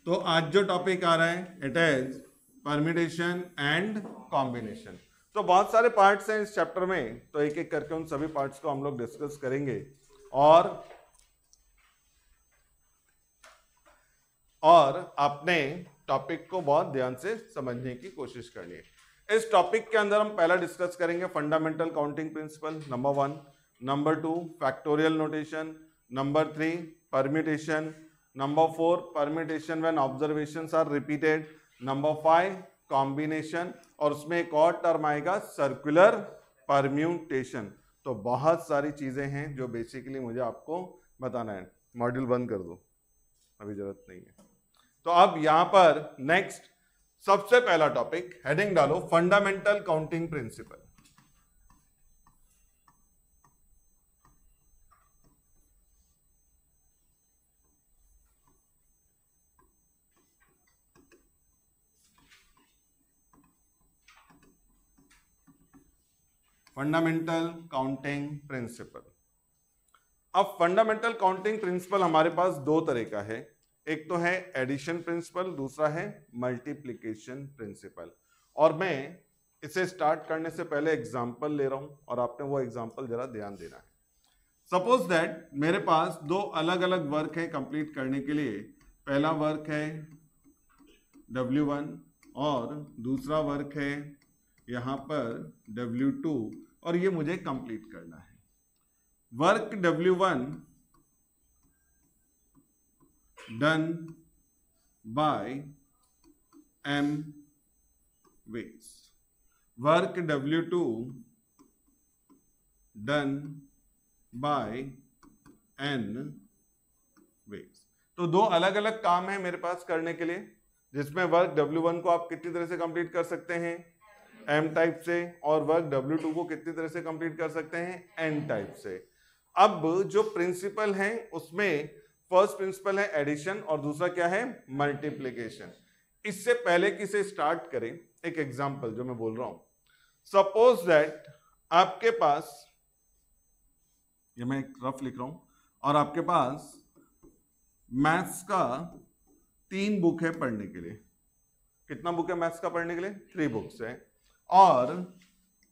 तो आज जो टॉपिक आ रहा है it is permutation and combination. तो बहुत सारे पार्ट्स हैं इस चैप्टर में, तो एक एक करके उन सभी पार्ट्स को हम लोग डिस्कस करेंगे और अपने टॉपिक को बहुत ध्यान से समझने की कोशिश करनी है। इस टॉपिक के अंदर हम पहला डिस्कस करेंगे fundamental counting principle number 1, number 2 factorial notation, number 3 permutation, number 4 permutation when observations are repeated, number 5 combination, और उसमें एक और टर्म आएगा सर्कुलर परम्यूटेशन। तो बहुत सारी चीजें हैं जो बेसिकली मुझे आपको बताना है। मॉड्यूल बंद कर दो, अभी जरूरत नहीं है। तो अब यहां पर नेक्स्ट सबसे पहला टॉपिक हेडिंग डालो fundamental counting principle. Fundamental counting principle. अब फंडामेंटल काउंटिंग प्रिंसिपल हमारे पास दो तरह का है, एक तो है एडिशन प्रिंसिपल, दूसरा है मल्टीप्लिकेशन प्रिंसिपल। और मैं इसे स्टार्ट करने से पहले एग्जांपल ले रहा हूं और आपने वो एग्जांपल जरा ध्यान देना है। सपोज दैट मेरे पास दो अलग अलग वर्क है कंप्लीट करने के लिए। पहला वर्क है W1 और दूसरा वर्क है यहां पर W2, और ये मुझे कंप्लीट करना है। Work W1 done by M ways, work W2 done by N ways। तो दो अलग अलग काम है मेरे पास करने के लिए, जिसमें वर्क W1 को आप कितनी तरह से कंप्लीट कर सकते हैं, M टाइप से, और वर्क W2 को कितनी तरह से कंप्लीट कर सकते हैं, N टाइप से। अब जो प्रिंसिपल है उसमें फर्स्ट प्रिंसिपल है एडिशन और दूसरा क्या है, मल्टीप्लिकेशन। इससे पहले कि इसे स्टार्ट करें, एक एग्जांपल जो मैं बोल रहा हूं। सपोज दैट आपके पास, ये मैं एक रफ लिख रहा हूं, और आपके पास मैथ्स का 3 बुक है पढ़ने के लिए। कितना बुक है मैथ्स का पढ़ने के लिए? 3 बुक्स है। और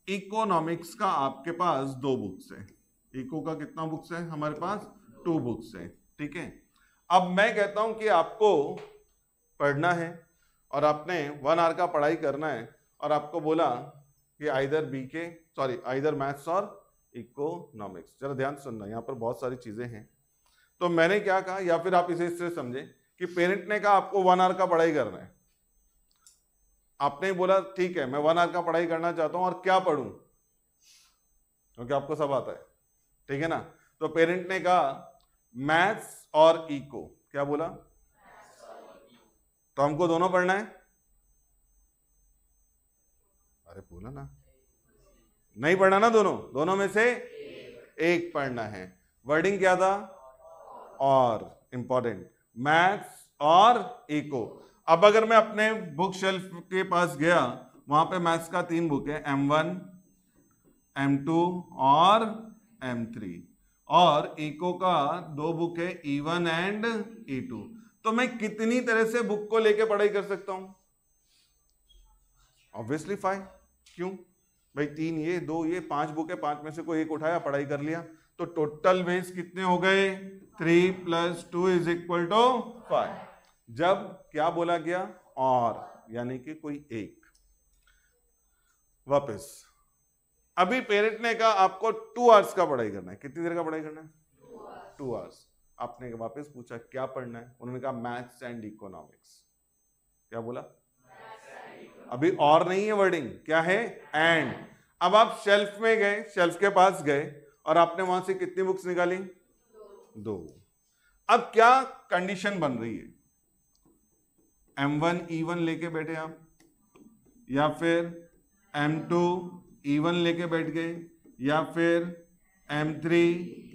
इकोनॉमिक्स का आपके पास 2 बुक्स है। इको का कितना बुक्स है हमारे पास? 2 बुक्स है, ठीक है। अब मैं कहता हूं कि आपको पढ़ना है और आपने 1 आवर का पढ़ाई करना है, और आपको बोला कि आइदर मैथ्स और इकोनॉमिक्स। जरा ध्यान सुनना, यहाँ पर बहुत सारी चीजें हैं। तो मैंने क्या कहा, या फिर आप इसे इस तरह समझे कि पेरेंट ने कहा आपको 1 आवर का पढ़ाई करना है। आपने बोला ठीक है मैं 1 आवर का पढ़ाई करना चाहता हूं, और क्या पढ़ूं, क्योंकि आपको सब आता है, ठीक है ना। तो पेरेंट ने कहा मैथ्स और इको। क्या बोला? तो हमको दोनों पढ़ना है। अरे बोला ना, नहीं पढ़ना ना, दोनों में से एक पढ़ना है। वर्डिंग क्या था? और इंपॉर्टेंट, मैथ्स और इको। अब अगर मैं अपने बुक शेल्फ के पास गया, वहां पे मैथ्स का 3 बुक है, M1, M2 और M3, और इको का 2 बुक है, E1 एंड E2। तो मैं कितनी तरह से बुक को लेके पढ़ाई कर सकता हूं? ऑब्वियसली 5। क्यों भाई? 3 ये, 2 ये, 5 बुक है, 5 में से कोई एक उठाया, पढ़ाई कर लिया। तो टोटल वेज कितने हो गए? 3 + 2 = 5। जब क्या बोला गया? और, यानी कि कोई एक। वापस अभी पेरेंट ने कहा आपको 2 आवर्स का पढ़ाई करना है। कितनी देर का पढ़ाई करना है? 2 आवर्स। आपने वापस पूछा क्या पढ़ना है, उन्होंने कहा मैथ्स एंड इकोनॉमिक्स। क्या बोला? अभी और नहीं है, वर्डिंग क्या है? एंड। अब आप शेल्फ में गए, शेल्फ के पास गए, और आपने वहां से कितनी बुक्स निकाली? 2। अब क्या कंडीशन बन रही है? M1 E1 लेके बैठे आप, या फिर M2 E1 लेके बैठ गए, या फिर M3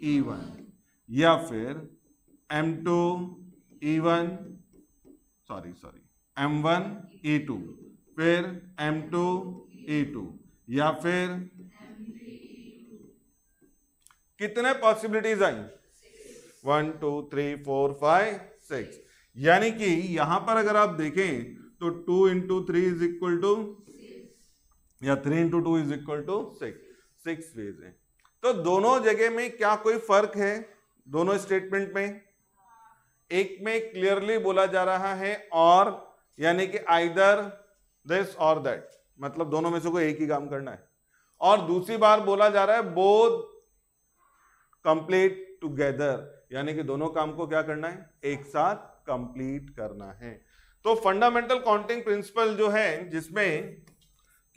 E1, या फिर M2 E1 M1 E2, फिर M2 E2, या फिर कितने पॉसिबिलिटीज आई? 1 2 3 4 5 6। यानी कि यहां पर अगर आप देखें तो 2 इंटू 3 इज इक्वल टू, या 3 into 2 is equal to 6 ways है। तो दोनों जगह में क्या कोई फर्क है? दोनों स्टेटमेंट में एक में क्लियरली बोला जा रहा है और, यानी कि आइदर दिस और दैट, मतलब दोनों में से कोई एक ही काम करना है, और दूसरी बार बोला जा रहा है बोथ कंप्लीट टुगेदर, यानी कि दोनों काम को क्या करना है? एक साथ कंप्लीट करना है। तो फंडामेंटल काउंटिंग प्रिंसिपल जो है, जिसमें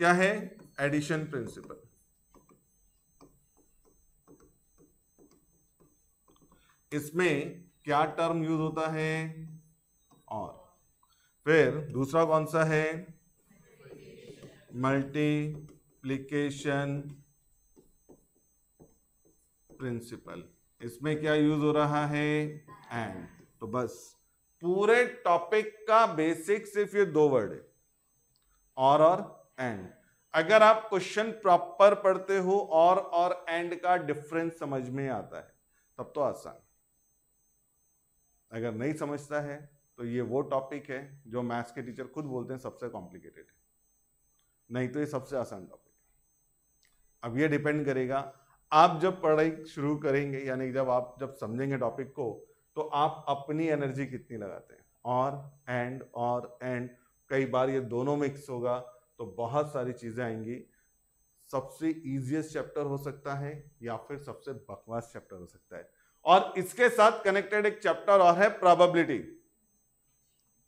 क्या है? Addition principle. इसमें क्या टर्म यूज होता है? और। फिर दूसरा कौन सा है? Multiplication principle. इसमें क्या यूज हो रहा है? एंड। तो बस पूरे टॉपिक का बेसिक सिर्फ ये दो वर्ड है, और एंड। अगर आप क्वेश्चन प्रॉपर पढ़ते हो और एंड का डिफरेंस समझ में आता है तब तो आसान। अगर नहीं समझता है तो ये वो टॉपिक है जो मैथ्स के टीचर खुद बोलते हैं सबसे कॉम्प्लिकेटेड है, नहीं तो ये सबसे आसान टॉपिक है। अब ये डिपेंड करेगा आप जब पढ़ाई शुरू करेंगे, यानी जब समझेंगे टॉपिक को, तो आप अपनी एनर्जी कितनी लगाते हैं। और एंड कई बार ये दोनों मिक्स होगा तो बहुत सारी चीजें आएंगी। सबसे इजीएस्ट चैप्टर हो सकता है या फिर सबसे बकवास चैप्टर हो सकता है। और इसके साथ कनेक्टेड एक चैप्टर और है प्रोबेबिलिटी,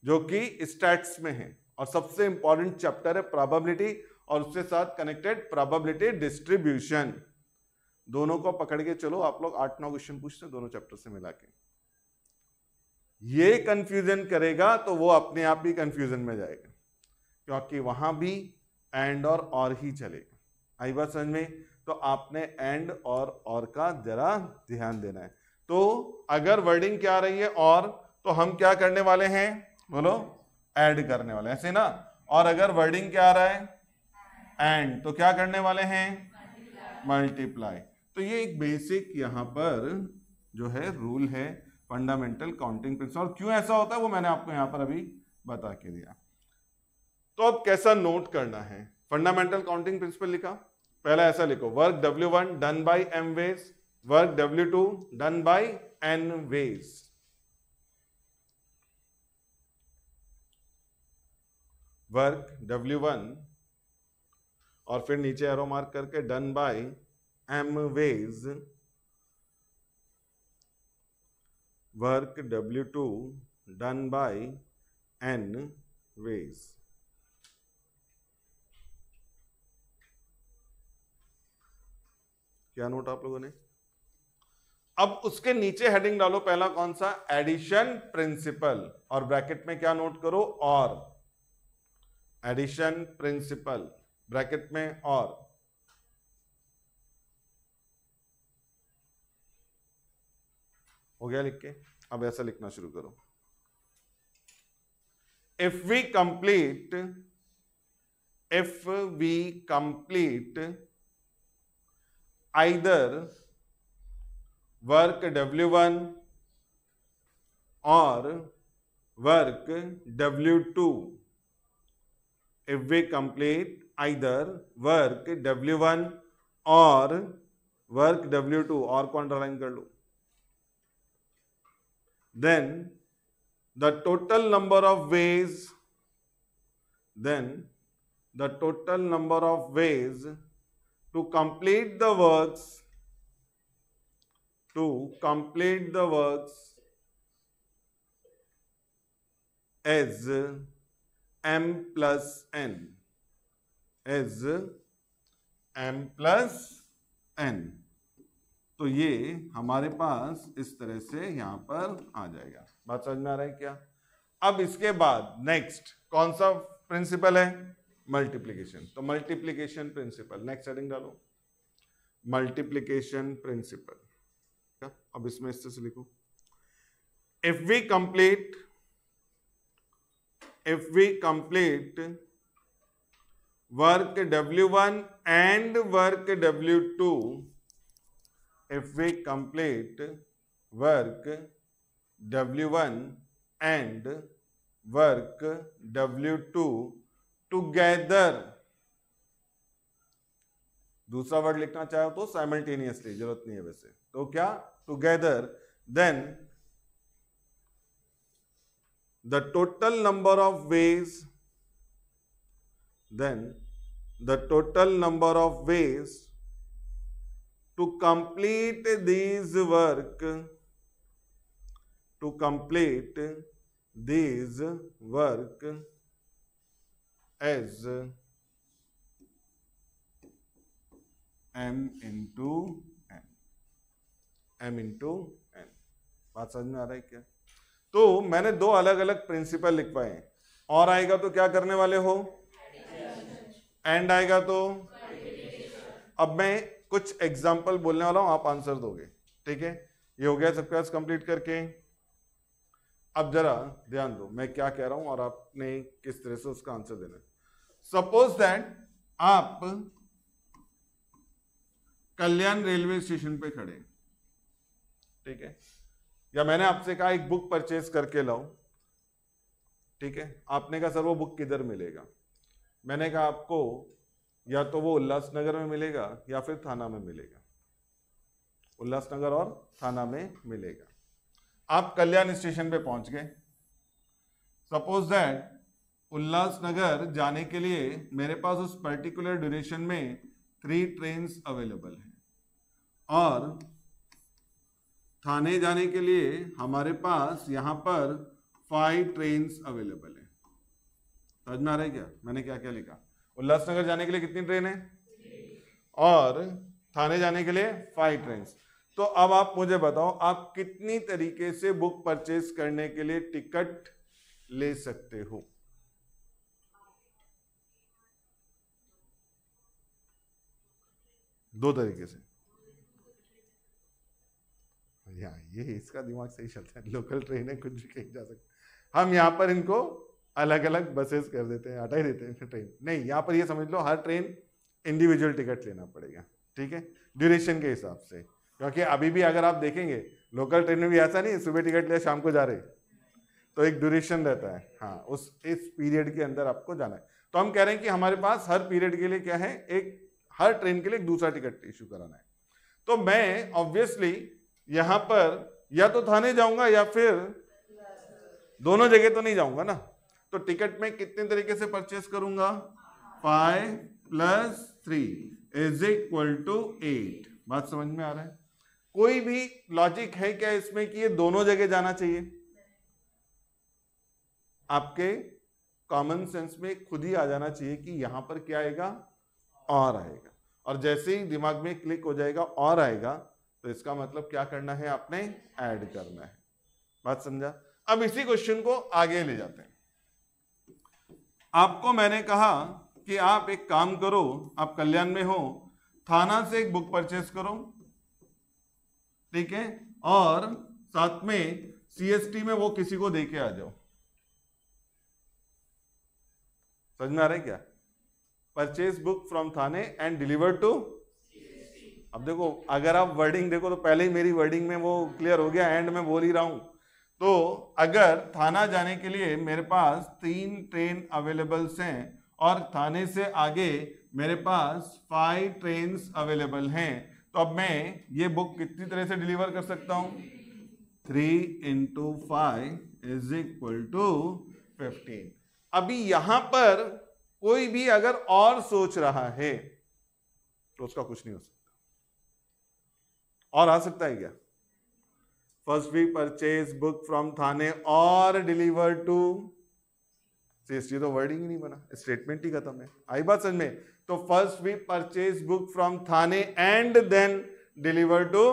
जो कि स्टैट्स में है, और सबसे इंपॉर्टेंट चैप्टर है प्रोबेबिलिटी, और उसके साथ कनेक्टेड प्रोबेबिलिटी डिस्ट्रीब्यूशन। दोनों को पकड़ के चलो, आप लोग 8-9 क्वेश्चन पूछते हैं दोनों चैप्टर से मिला के। ये कंफ्यूजन करेगा तो वो अपने आप ही कंफ्यूजन में जाएगा, क्योंकि वहां भी एंड और ही चलेगा। आई बात समझ में? तो आपने एंड और का जरा ध्यान देना है। तो अगर वर्डिंग क्या आ रही है और, तो हम क्या करने वाले हैं? बोलो, ऐड करने वाले हैं, ऐसे ना। और अगर वर्डिंग क्या आ रहा है? एंड, तो क्या करने वाले हैं? मल्टीप्लाई। तो ये एक बेसिक यहां पर जो है रूल है फंडामेंटल काउंटिंग प्रिंसिपल। और क्यों ऐसा होता है वो मैंने आपको यहां पर अभी बता के दिया। तो अब कैसा नोट करना है? फंडामेंटल काउंटिंग प्रिंसिपल लिखा, पहला ऐसा लिखो, work W1 done by m ways, work W2 done by n ways. Work W1 और फिर नीचे एरो मार्क करके done by m ways, work W2 done by n ways. क्या नोट आप लोगों ने? अब उसके नीचे हेडिंग डालो, पहला कौन सा? एडिशन प्रिंसिपल, और ब्रैकेट में क्या नोट करो? और। एडिशन प्रिंसिपल ब्रैकेट में और। हो गया लिख के? अब ऐसा लिखना शुरू करो, if we complete either work W1 or work W2, if we complete either work W1 or work W2, और को अंडरलाइन कर लो, then the total number of ways to complete the works is m plus n, तो ये हमारे पास इस तरह से यहां पर आ जाएगा। बात समझ में आ रहा है क्या? अब इसके बाद नेक्स्ट कौन सा प्रिंसिपल है? मल्टीप्लिकेशन। तो मल्टीप्लिकेशन प्रिंसिपल, नेक्स्ट हेडिंग डालो, मल्टीप्लिकेशन प्रिंसिपल। अब इसमें इस तरह से लिखो, if we complete work W1 and work W2, if we complete work W1 and work W2 together. दूसरा वर्ड लिखना चाहो तो साइमल्टेनियसली, जरूरत नहीं है वैसे, तो क्या together, then the total number of ways, then the total number of ways to complete these work, to complete these work as m into n, m into n। बात समझ में आ रहा है क्या? तो मैंने दो अलग अलग प्रिंसिपल लिखवाए हैं, और आएगा तो क्या करने वाले हो, एंड आएगा तो। अब मैं कुछ एग्जाम्पल बोलने वाला हूं, आप आंसर दोगे, ठीक है? ये हो गया सबके पास कंप्लीट करके। अब जरा ध्यान दो मैं क्या कह रहा हूं और आपने किस तरह से उसका आंसर देना है। सपोज दैट आप कल्याण रेलवे स्टेशन पे खड़े, ठीक है, या मैंने आपसे कहा एक बुक परचेज करके लाओ, ठीक है, आपने कहा सर वो बुक किधर मिलेगा? मैंने कहा आपको या तो वो उल्लासनगर में मिलेगा या फिर थाना में मिलेगा, उल्लासनगर और थाना में मिलेगा। आप कल्याण स्टेशन पे पहुंच गए। सपोज दैट उल्लासनगर जाने के लिए मेरे पास उस पर्टिकुलर ड्यूरेशन में 3 ट्रेन्स अवेलेबल हैं, और थाने जाने के लिए हमारे पास यहां पर 5 ट्रेन्स अवेलेबल है। समझ में आ रहा है क्या मैंने क्या क्या लिखा? उल्लासनगर जाने के लिए कितनी ट्रेन है, और थाने जाने के लिए 5 ट्रेन। तो अब आप मुझे बताओ आप कितनी तरीके से बुक परचेज करने के लिए टिकट ले सकते हो? दो तरीके से। ये इसका दिमाग सही चलता है, लोकल ट्रेन है, कुछ भी कहीं जा सकते। हम यहाँ पर इनको अलग अलग बसेस कर देते हैं, हटा ही देते हैं ट्रेन। नहीं, यहाँ पर ये समझ लो हर ट्रेन इंडिविजुअल टिकट लेना पड़ेगा, ठीक है, ड्यूरेशन के हिसाब से। क्योंकि अभी भी अगर आप देखेंगे लोकल ट्रेन में भी ऐसा नहीं सुबह टिकट लिया शाम को जा रहे, तो एक ड्यूरेशन रहता है। हाँ, इस पीरियड के अंदर आपको जाना है। तो हम कह रहे हैं कि हमारे पास हर पीरियड के लिए क्या है, हर ट्रेन के लिए एक दूसरा टिकट इशू कराना है। तो मैं ऑब्वियसली यहां पर या तो थाने जाऊंगा या फिर दोनों जगह तो नहीं जाऊंगा ना। तो टिकट में कितने तरीके से परचेस करूंगा? 5 + 3 = 8। बात समझ में आ रहा है? कोई भी लॉजिक है क्या इसमें कि ये दोनों जगह जाना चाहिए? आपके कॉमन सेंस में खुद ही आ जाना चाहिए कि यहां पर क्या आएगा, और आएगा। और जैसे ही दिमाग में क्लिक हो जाएगा और आएगा, तो इसका मतलब क्या करना है, आपने ऐड करना है। बात समझा? अब इसी क्वेश्चन को आगे ले जाते हैं। आपको मैंने कहा कि आप एक काम करो, आप कल्याण में हो, थाना से एक बुक परचेस करो, ठीक है, और साथ में CST में वो किसी को देके आ जाओ। समझ में आ रहा है क्या? Purchase book from Thane and deliver to. अब देखो अगर आप वर्डिंग देखो तो पहले ही मेरी वर्डिंग में वो क्लियर हो गया, एंड में बोल ही रहा हूं। तो अगर थाना जाने के लिए मेरे पास 3 ट्रेन अवेलेबल्स हैं और थाने से आगे मेरे पास 5 ट्रेन्स अवेलेबल हैं, तो अब मैं ये बुक कितनी तरह से डिलीवर कर सकता हूं? 3 × 5 = 15। अभी यहां पर कोई भी अगर और सोच रहा है तो उसका कुछ नहीं हो सकता। और आ सकता है क्या? First we purchase book from Thane और डिलीवर टू CST। तो वर्डिंग ही नहीं बना, स्टेटमेंट ही खत्म है। आई बात समझ में? तो first we purchase book from Thane and then deliver to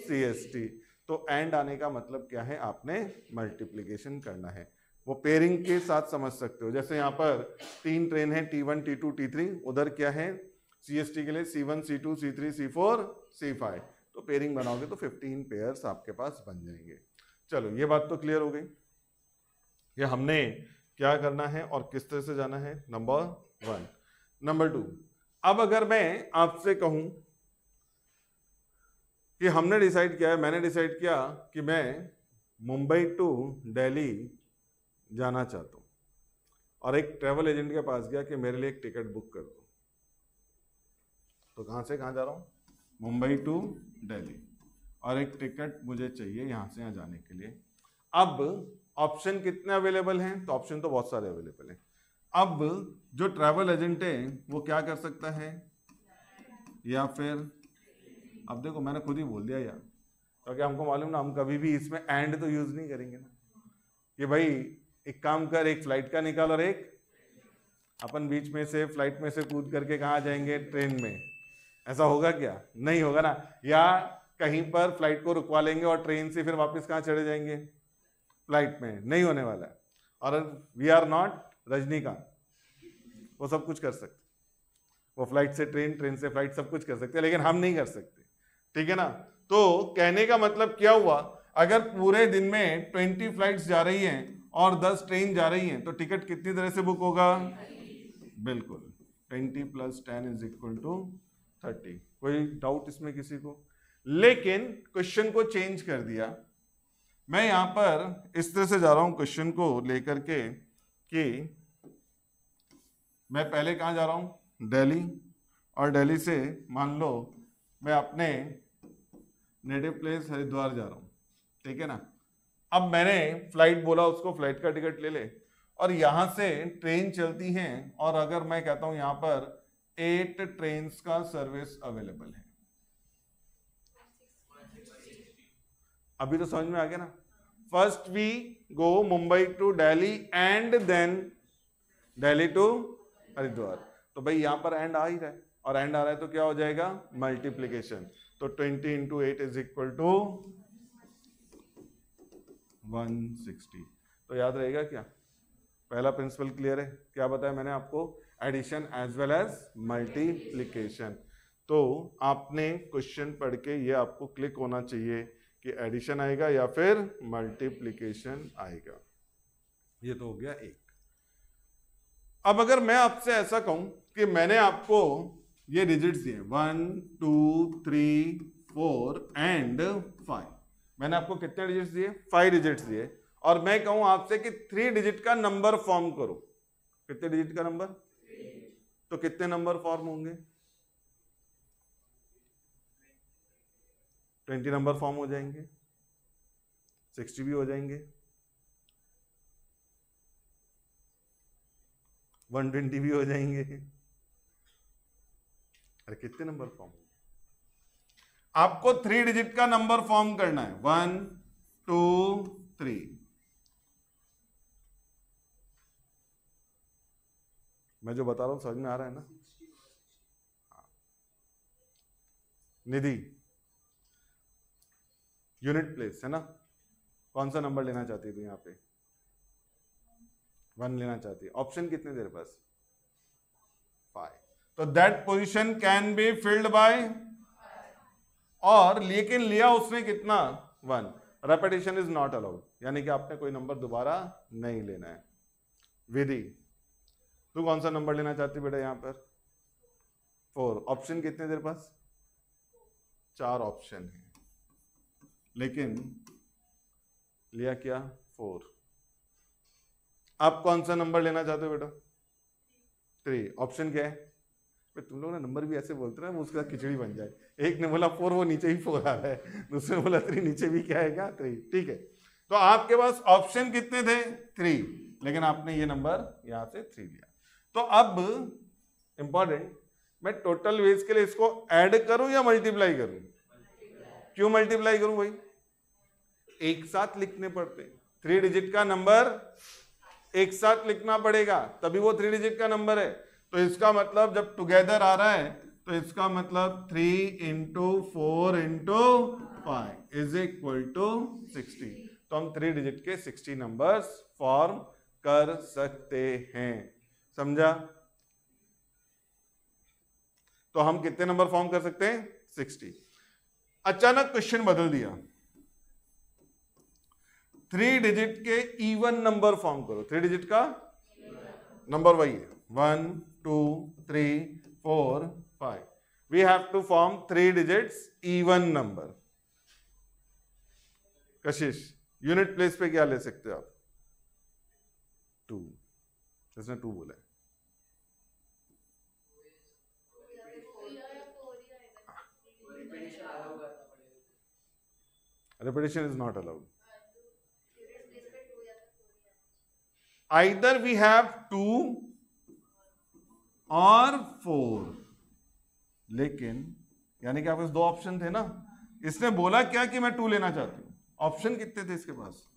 CST। तो एंड आने का मतलब क्या है, आपने मल्टीप्लीकेशन करना है। वो पेयरिंग के साथ समझ सकते हो। जैसे यहाँ पर 3 ट्रेन है, T1 T2 T3, उधर क्या है CST के लिए C1 C2 C3 C4 C5। तो पेयरिंग बनाओगे तो 15 पेयर्स आपके पास बन जाएंगे। चलो ये बात तो क्लियर हो गई कि हमने क्या करना है और किस तरह से जाना है, नंबर 1। नंबर 2, अब अगर मैं आपसे कहूं कि हमने डिसाइड किया है, मैंने डिसाइड किया कि मैं मुंबई टू दिल्ली जाना चाहता हूँ और एक ट्रैवल एजेंट के पास गया कि मेरे लिए एक टिकट बुक कर दो, तो कहाँ से कहाँ जा रहा हूँ? मुंबई टू दिल्ली, और एक टिकट मुझे चाहिए यहाँ से यहाँ जाने के लिए। अब ऑप्शन कितने अवेलेबल हैं? तो ऑप्शन तो बहुत सारे अवेलेबल हैं। अब जो ट्रैवल एजेंट है वो क्या कर सकता है, या फिर अब देखो मैंने खुद ही बोल दिया यार, क्योंकि हमको मालूम ना, हम कभी भी इसमें एंड तो यूज नहीं करेंगे ना कि भाई एक काम कर, एक फ्लाइट का निकाल और एक, अपन बीच में से फ्लाइट में से कूद करके कहाँ जाएंगे? ट्रेन में। ऐसा होगा क्या? नहीं होगा ना। या कहीं पर फ्लाइट को रुकवा लेंगे और ट्रेन से फिर वापस कहाँ चढ़े जाएंगे? फ्लाइट में। नहीं होने वाला है। और वी आर नॉट रजनीकांत, वो सब कुछ कर सकते, वो फ्लाइट से ट्रेन, ट्रेन से फ्लाइट सब कुछ कर सकते हैं, लेकिन हम नहीं कर सकते। ठीक है ना। तो कहने का मतलब क्या हुआ, अगर पूरे दिन में 20 फ्लाइट्स जा रही हैं और 10 ट्रेन जा रही हैं तो टिकट कितनी तरह से बुक होगा? बिल्कुल 20 + 10 = 30। कोई डाउट इसमें किसी को? लेकिन क्वेश्चन को चेंज कर दिया। मैं यहां पर इस तरह से जा रहा हूं क्वेश्चन को लेकर के कि मैं पहले कहां जा रहा हूं? दिल्ली, और दिल्ली से मान लो मैं अपने नेटिव प्लेस हरिद्वार जा रहा हूं। ठीक है ना। अब मैंने फ्लाइट बोला उसको, फ्लाइट का टिकट ले ले, और यहां से ट्रेन चलती हैं, और अगर मैं कहता हूं यहां पर 8 ट्रेन का सर्विस अवेलेबल है। अभी तो समझ में आ गया ना। First we go Mumbai to Delhi and then Delhi to Haridwar. तो भाई यहां पर एंड आ ही रहा है, और एंड आ रहा है तो क्या हो जाएगा? मल्टीप्लीकेशन। तो 20 × 8 = 160। तो याद रहेगा क्या? पहला प्रिंसिपल क्लियर है? क्या बताया मैंने आपको? Addition as well as multiplication. तो आपने क्वेश्चन पढ़ के ये आपको क्लिक होना चाहिए कि एडिशन आएगा या फिर मल्टीप्लीकेशन आएगा। ये तो हो गया एक। अब अगर मैं आपसे ऐसा कहूं कि मैंने आपको ये डिजिट्स दिए 1 2 3 4 एंड 5, मैंने आपको कितने डिजिट्स दिए? 5 डिजिट्स दिए, और मैं कहूं आपसे कि 3 डिजिट का नंबर फॉर्म करो। कितने डिजिट का नंबर? तो कितने नंबर फॉर्म होंगे? 20 नंबर फॉर्म हो जाएंगे, 60 भी हो जाएंगे, 120 भी हो जाएंगे। अरे कितने नंबर फॉर्म? आपको 3 डिजिट का नंबर फॉर्म करना है। 1 2 3। मैं जो बता रहा हूं समझ में आ रहा है ना? निधि यूनिट प्लेस है ना, कौन सा नंबर लेना चाहती थी? यहाँ पे 1 लेना चाहती है। ऑप्शन कितने तेरे पास? 5। तो that position can be filled by, और लेकिन लिया उसने कितना? 1। रेपिटेशन इज नॉट अलाउड, यानी कि आपने कोई नंबर दोबारा नहीं लेना है। विधि तू कौन सा नंबर लेना चाहती बेटा? यहाँ पर 4। ऑप्शन कितने तेरे पास? 4 ऑप्शन है, लेकिन लिया क्या? 4। आप कौन सा नंबर लेना चाहते हो बेटा? 3। ऑप्शन क्या है? तुम लोग ना नंबर भी ऐसे बोलते ना, उसके साथ खिचड़ी बन जाए। एक ने बोला 4, वो नीचे ही 4 आ रहा है, दूसरे ने बोला 3, नीचे भी क्या आएगा? 3। ठीक है। तो आपके पास ऑप्शन कितने थे? 3, लेकिन आपने ये नंबर यहां से 3 लिया। तो अब इंपॉर्टेंट, मैं टोटल वेज के लिए इसको ऐड करूं या मल्टीप्लाई करूं? क्यों मल्टीप्लाई करूं भाई? एक साथ लिखने पड़ते। 3 डिजिट का नंबर एक साथ लिखना पड़ेगा, तभी वो 3 डिजिट का नंबर है। तो इसका मतलब जब टुगेदर आ रहा है तो इसका मतलब 3 × 4 × 5 = 60। तो हम 3 डिजिट के 60 नंबर्स फॉर्म कर सकते हैं। समझा? तो हम कितने नंबर फॉर्म कर सकते हैं? 60। अचानक क्वेश्चन बदल दिया, 3 डिजिट के इवन नंबर फॉर्म करो। 3 डिजिट का नंबर वही है 1 2 3 4 5। We have to form 3 digits even number. कशिश यूनिट प्लेस पे क्या ले सकते हो आप? 2, इसने 2 बोला है। Repetition is not allowed. Either we have 2 और 4, लेकिन यानी कि आपके पास 2 ऑप्शन थे ना, इसने बोला क्या कि मैं 2 लेना चाहती हूँ। ऑप्शन कितने थे इसके पास?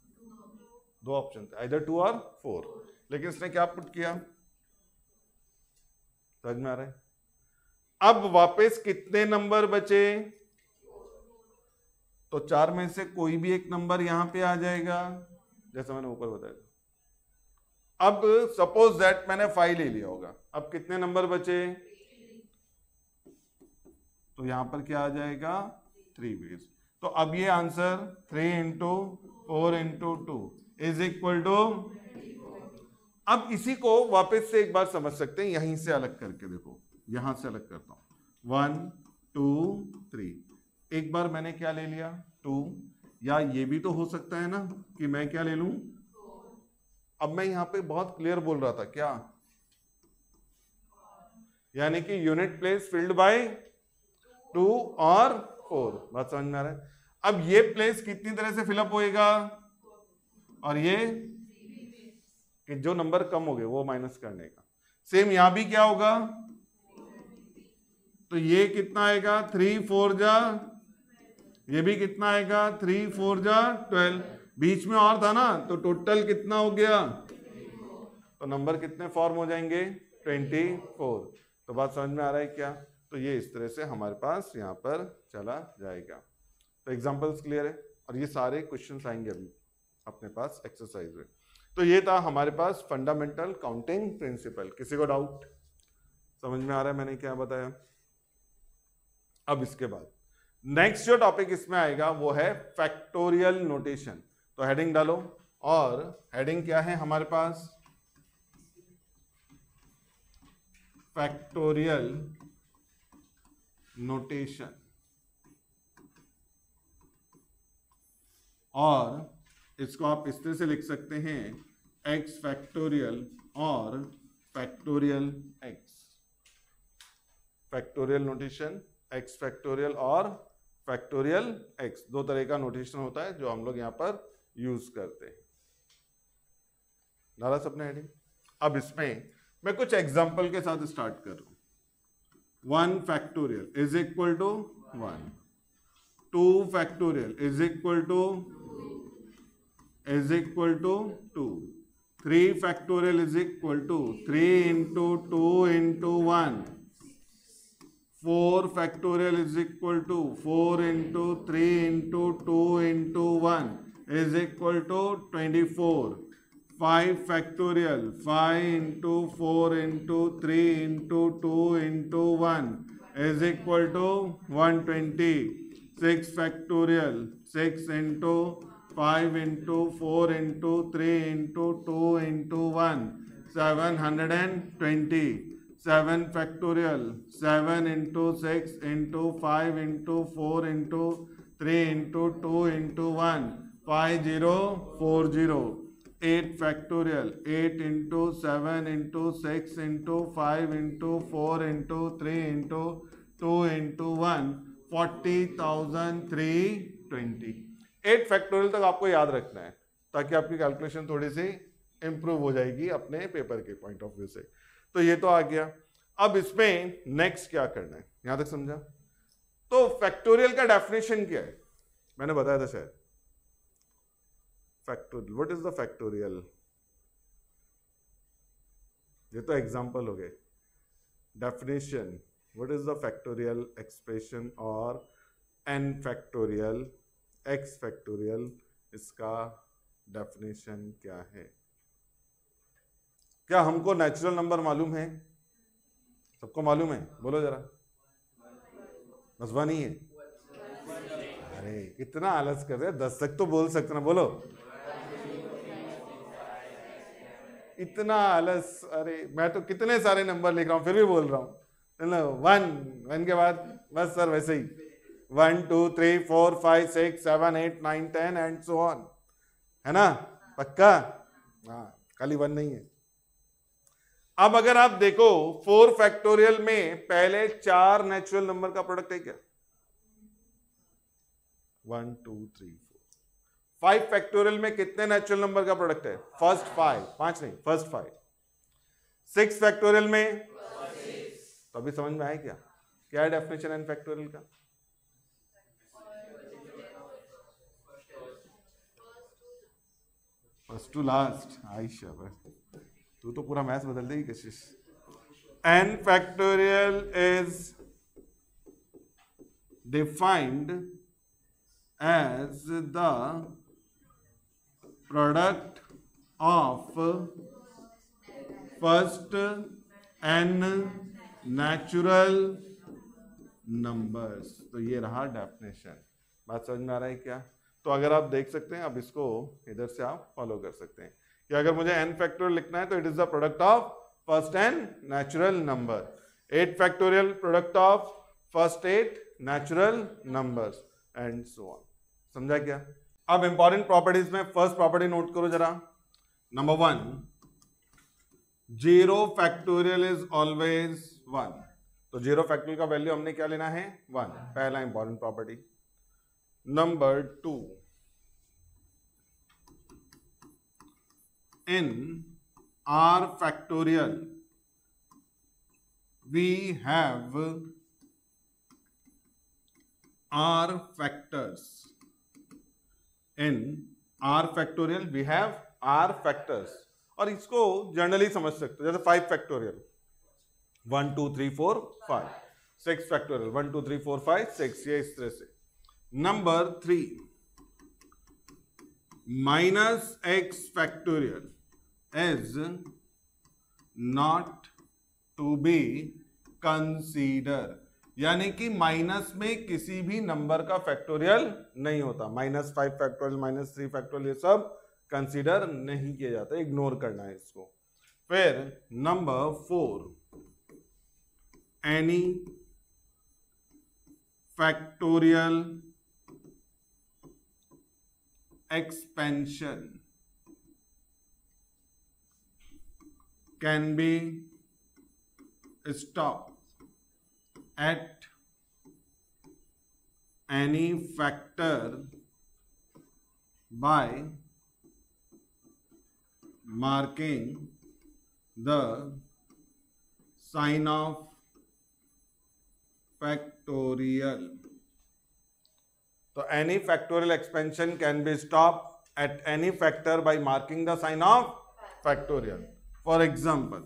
2 ऑप्शन थे, आइदर 2 और 4, लेकिन इसने क्या पुट किया? समझ में आ रहा है? अब वापस कितने नंबर बचे? तो 4 में से कोई भी एक नंबर यहां पे आ जाएगा, जैसा मैंने ऊपर बताया। अब सपोज दैट मैंने 5 ले लिया होगा, अब कितने नंबर बचे? तो यहां पर क्या आ जाएगा? 3 वेज। तो अब ये answer 3 into 4 into 2 is equal to. अब इसी को वापस से एक बार समझ सकते हैं, यहीं से अलग करके देखो, यहां से अलग करता हूं। 1 2 3, एक बार मैंने क्या ले लिया? 2, या ये भी तो हो सकता है ना कि मैं क्या ले लूं? अब मैं यहां पे बहुत क्लियर बोल रहा था क्या, यानी कि यूनिट प्लेस फिल्ड बाय 2 और 4। बात समझ में आ रहा है? अब ये प्लेस कितनी तरह से फिलअप होएगा, और ये कि जो नंबर कम हो गए वो माइनस करने का। सेम यहां भी क्या होगा? तो ये कितना आएगा? 3 4 जा, ये भी कितना आएगा? 3 4 जा 12, बीच में और था ना, तो टोटल कितना हो गया? तो नंबर कितने फॉर्म हो जाएंगे? 24। तो बात समझ में आ रहा है क्या? तो ये इस तरह से हमारे पास यहाँ पर चला जाएगा। तो एग्जांपल्स क्लियर है, और ये सारे क्वेश्चंस आएंगे अभी अपने पास एक्सरसाइज में। तो ये था हमारे पास फंडामेंटल काउंटिंग प्रिंसिपल। किसी को डाउट? समझ में आ रहा है मैंने क्या बताया? अब इसके बाद नेक्स्ट जो टॉपिक इसमें आएगा वो है फैक्टोरियल नोटेशन। तो हेडिंग डालो, और हेडिंग क्या है हमारे पास? Factorial notation. और इसको आप इस तरह से लिख सकते हैं, x फैक्टोरियल और factorial x। Factorial notation x factorial और फैक्टोरियल x, 2 तरह का नोटेशन होता है जो हम लोग यहां पर यूज करते हैं। डाला सबने हेडिंग? अब इसमें मैं कुछ एग्जांपल के साथ स्टार्ट कर रहा हूं। 1 factorial is equal to 1, 2 factorial is equal to 2, 3 factorial is equal to 3 into 2 into 1, 4 factorial is equal to 4 into 3 into 2 into 1 is equal to 24, 5 factorial 5 into 4 into 3 into 2 into 1 is equal to 120, 6 factorial 6 into 5 into 4 into 3 into 2 into 1 720, 7 factorial 7 into 6 into 5 into 4 into 3 into 2 into 1 5040, 8 factorial 8 into 7 into 6 into 5 into 4 into 3 into 2 into 1 40,320। 8 factorial तक आपको याद रखना है ताकि आपकी calculation थोड़ी सी improve हो जाएगी अपने पेपर के पॉइंट ऑफ व्यू से। तो ये तो आ गया। अब इसमें नेक्स्ट क्या करना है, यहां तक समझा? तो फैक्टोरियल का डेफिनेशन क्या है मैंने बताया था शायद। Factorial, what is the factorial? ये तो एग्जांपल हो गए। Definition, what is the factorial expression और n फैक्टोरियल x फैक्टोरियल, इसका डेफिनेशन क्या है? क्या हमको नेचुरल नंबर मालूम है? सबको मालूम है? बोलो जरा। बस 1 ही है? अरे कितना आलस कर रहे हैं, 10 तक तो बोल सकते ना, बोलो। इतना आलस, अरे मैं तो कितने सारे नंबर लिख रहा हूं फिर भी बोल रहा हूं। 1 के बाद बस सर वैसे ही 1 2 3 4 5 6 7 8 9 10 एंड सो ऑन, है ना? पक्का? हाँ, खाली 1 नहीं है। अब अगर आप देखो 4 फैक्टोरियल में पहले 4 नेचुरल नंबर का प्रोडक्ट है क्या? 1 2 3 4। 5 फैक्टोरियल में कितने नेचुरल नंबर का प्रोडक्ट है? फर्स्ट 5, 5 नहीं, फर्स्ट 5। 6 फैक्टोरियल में, तो अभी समझ में आया क्या क्या है डेफिनेशन एन फैक्टोरियल का? First to last. आयशा तू तो पूरा मैथ्स बदल देगी Kashish. N factorial is defined as the product of first n natural numbers. तो ये रहा डेफिनेशन। बात समझ में आ रहा है क्या? तो अगर आप देख सकते हैं, अब इसको इधर से आप फॉलो कर सकते हैं कि अगर मुझे n फैक्टोरियल लिखना है तो it is the product of first n natural number. 8 factorial product of first 8 natural numbers and so on. समझा क्या? अब इंपॉर्टेंट प्रॉपर्टीज में फर्स्ट प्रॉपर्टी नोट करो जरा। Number 1, 0 factorial is always 1। तो 0 फैक्टोरियल का वैल्यू हमने क्या लेना है? 1। पहला important property. Number 2, in R factorial we have R factors. In R factorial we have R factors। और इसको जनरली समझ सकते हो जैसे 5 फैक्टोरियल 1 2 3 4 5। 6 फैक्टोरियल 1 2 3 4 5 6, ये इस तरह से। Number 3, minus x factorial is not to be consider, यानी कि माइनस में किसी भी नंबर का फैक्टोरियल नहीं होता। -5 फैक्टोरियल -3 फैक्टोरियल ये सब कंसीडर नहीं किया जाता, इग्नोर करना है इसको। फिर number 4, any factorial expansion can be stopped at any factor by marking the sign of factorial। तो any factorial expansion can be stopped at any factor by marking the sign of factorial। For example,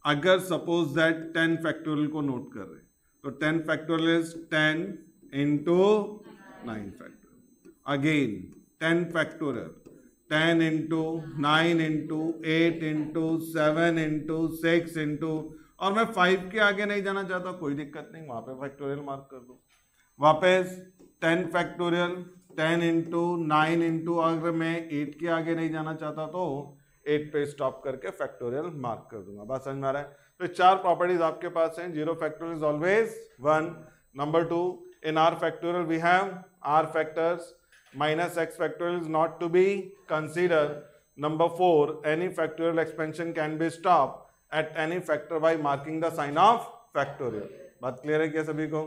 अगर suppose that 10 factorial को note कर रहे तो 10 factorial is 10 into 9 factorial। Again 10 factorial 10 into 9 into 8 into 7 into 6 into, और मैं 5 के आगे नहीं जाना चाहता, कोई दिक्कत नहीं, वहां पे फैक्टोरियल मार्क कर दो। वापस 10 फैक्टोरियल 10 इंटू 9 इंटू, अगर मैं 8 के आगे नहीं जाना चाहता तो 8 पे स्टॉप करके फैक्टोरियल मार्क कर दूंगा। बात समझ में आ रहा है? तो 4 प्रॉपर्टीज आपके पास हैं। 0 factorial is always 1। Number 2, in r factorial we have r factors. -x factorial is not to be consider. Number 4, any factorial expansion can be stop at any factor by marking the sign of factorial. बात clear है क्या सभी को?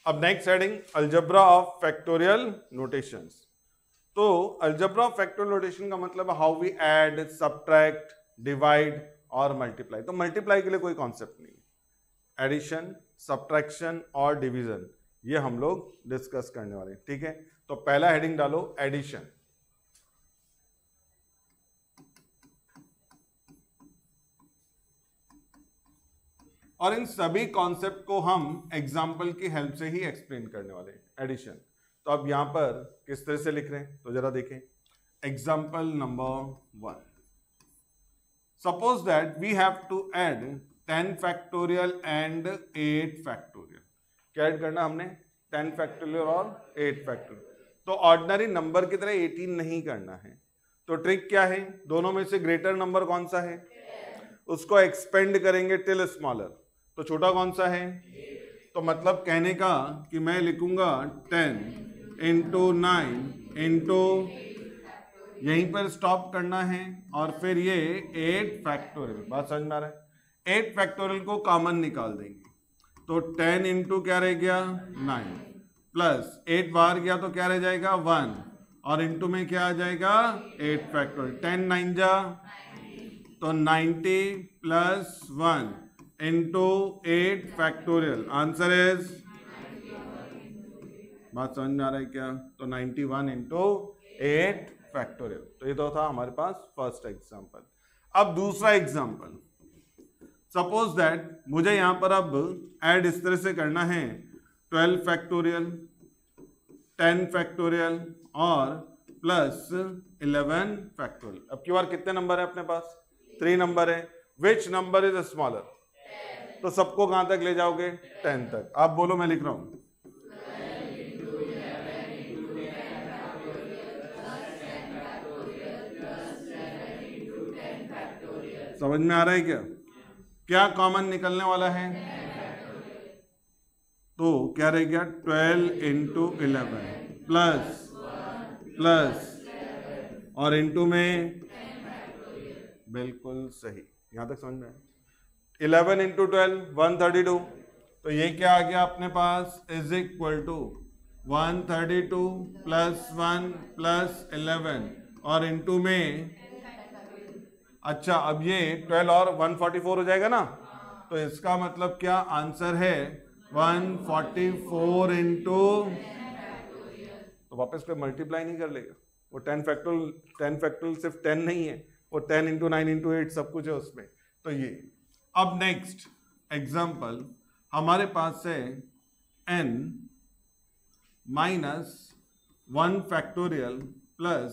अब next heading, algebra of factorial notations. तो algebra of factorial notation का मतलब how we add, subtract, divide और मल्टीप्लाई। तो मल्टीप्लाई के लिए कोई कॉन्सेप्ट नहीं है। एडिशन, सब्ट्रैक्शन और डिवीजन ये हम लोग डिस्कस करने वाले हैं। ठीक है, तो पहला हेडिंग डालो एडिशन। और इन सभी कॉन्सेप्ट को हम एग्जाम्पल की हेल्प से ही एक्सप्लेन करने वाले हैं। एडिशन तो अब यहां पर किस तरह से लिख रहे हैं तो जरा देखें। Example number 1, suppose that we have to add 10 factorial and 8 factorial. क्या ऐड करना हमने? 10 फैक्टोरियल और 8 फैक्टोरियल। तो ऑर्डिनरी नंबर की तरह 18 नहीं करना है। तो ट्रिक क्या है? दोनों में से ग्रेटर नंबर कौन सा है? उसको एक्सपेंड करेंगे टिल स्मॉलर। तो छोटा कौन सा है? तो मतलब कहने का कि मैं लिखूंगा 10 इंटू 9 इंटू यहीं पर स्टॉप करना है और फिर ये 8 फैक्टोरियल, बात समझ में आ रहा है। 8 फैक्टोरियल को कॉमन निकाल देंगे तो 10 इंटू क्या रह गया 9 प्लस 8 बाहर गया तो क्या रह जाएगा 1 और इंटू में क्या आ जाएगा 8 फैक्टोरियल। 10 9 जा तो 90 plus 1 into 8 factorial, answer is, बात समझ में आ रहा है क्या? तो 91 इंटू 8 फैक्टोरियल। तो ये तो था हमारे पास फर्स्ट एग्जांपल। अब दूसरा एग्जांपल, सपोज दैट मुझे यहां पर अब ऐड इस तरह से करना है 12 फैक्टोरियल, 10 फैक्टोरियल और प्लस 11 फैक्टोरियल। अब की बार कितने नंबर है अपने पास? 3 नंबर है। विच नंबर इज स्मॉलर? तो सबको कहां तक ले जाओगे? 10 तक। आप बोलो, मैं लिख रहा हूं। समझ में आ रहा है क्या? क्या कॉमन निकलने वाला है? तो क्या रह गया 12 इंटू 11 प्लस और इंटू में, बिल्कुल सही, यहां तक समझ में आया। 11 इंटू 12 132। तो ये क्या आ गया अपने पास? Is equal to 132 plus 1 plus 11 और इंटू में, अच्छा अब ये 12 और 144 हो जाएगा ना, तो इसका मतलब क्या आंसर है 144 इंटू, तो वापस पे मल्टीप्लाई नहीं कर लेगा वो 10 फैक्टोरियल सिर्फ 10 नहीं है, वो 10 इंटू 9 इंटू 8 सब कुछ है उसमें। तो ये, अब नेक्स्ट एग्जांपल हमारे पास है n minus 1 factorial plus